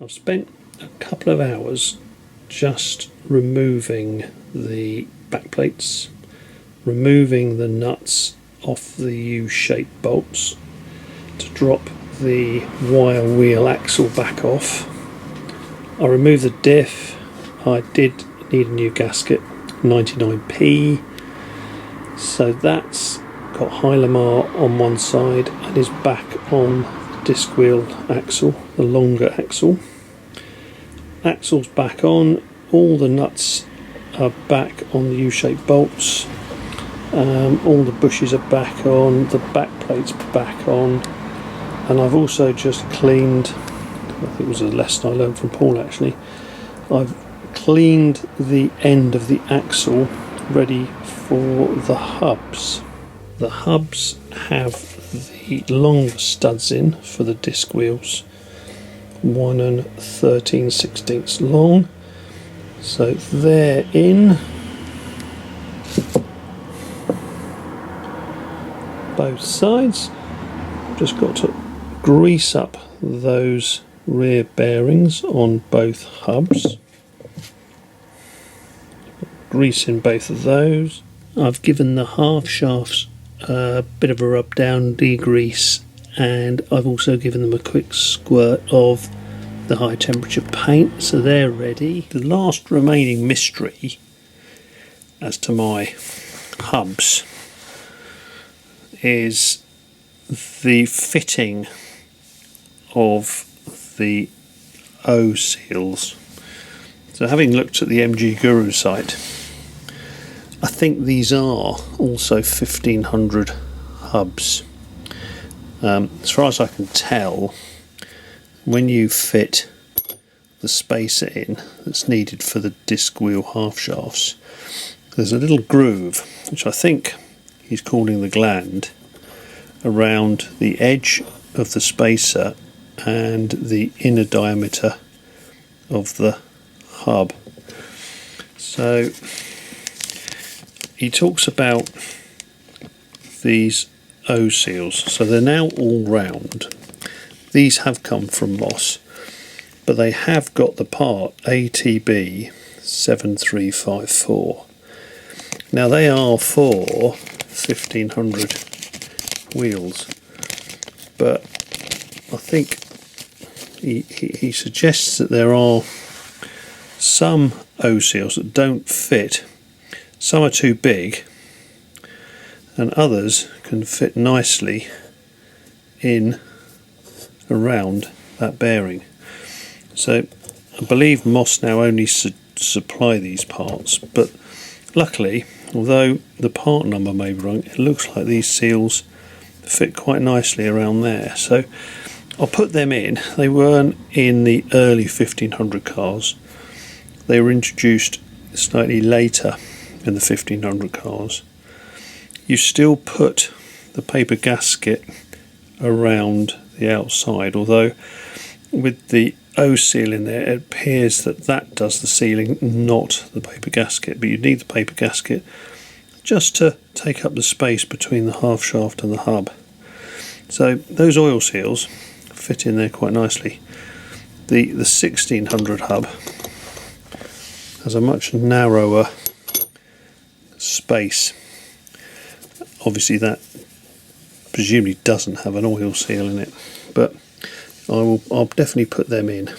I've spent a couple of hours just removing the back plates, removing the nuts off the U-shaped bolts to drop the wire wheel axle back off. I removed the diff. I did need a new gasket, 99p, so that's got High Lamar on one side and is back on the disc wheel axle, the longer axle. Axle's back on, all the nuts are back on the U-shaped bolts, all the bushes are back on, the back plate's back on, and I've also just cleaned, I think it was a lesson I learned from Paul actually, I've cleaned the end of the axle ready for the hubs. The hubs have the longer studs in for the disc wheels, 1 13/16 long, so they're in. Both sides. Just got to grease up those rear bearings on both hubs. Grease in both of those. I've given the half shafts a bit of a rub down, degrease, and I've also given them a quick squirt of the high temperature paint, so they're ready. The last remaining mystery as to my hubs is the fitting of the O seals. So having looked at the MG Guru site, I think these are also 1500 hubs. As far as I can tell, when you fit the spacer in that's needed for the disc wheel half shafts, there's a little groove, which I think he's calling the gland, around the edge of the spacer and the inner diameter of the hub. So he talks about these O seals, so they're now all round. These have come from Moss, but they have got the part ATB 7354. Now they are for 1500 wheels, but I think he suggests that there are some O seals that don't fit. Some are too big and others can fit nicely in around that bearing. So I believe Moss now only supply these parts, but luckily, although the part number may be wrong, it looks like these seals fit quite nicely around there. So I'll put them in. They weren't in the early 1500 cars. They were introduced slightly later in the 1500 cars. You still put the paper gasket around the outside, although with the O seal in there it appears that that does the sealing, not the paper gasket, but you need the paper gasket just to take up the space between the half shaft and the hub. So those oil seals fit in there quite nicely. The 1600 hub has a much narrower space. Obviously that presumably doesn't have an oil seal in it, but I'll definitely put them in. I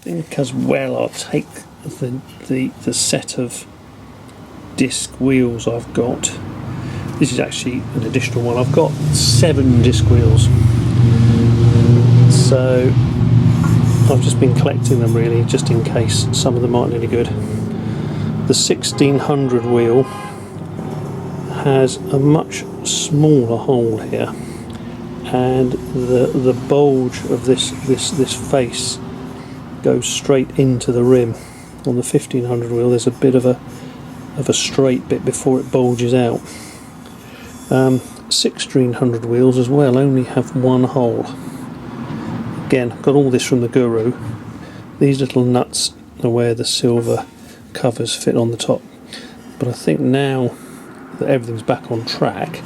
think as well I'll take the set of disc wheels I've got. This is actually an additional one. I've got 7 disc wheels, so I've just been collecting them really, just in case some of them aren't any good. The 1600 wheel has a much smaller hole here, and the bulge of this face goes straight into the rim. On the 1500 wheel there's a bit of a straight bit before it bulges out. 1600 wheels as well only have one hole. Again, I've got all this from the Guru. These little nuts are where the silver covers fit on the top, but I think now that everything's back on track,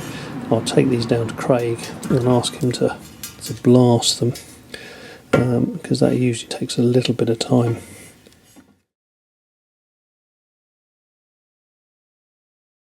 I'll take these down to Craig and ask him to blast them because that usually takes a little bit of time.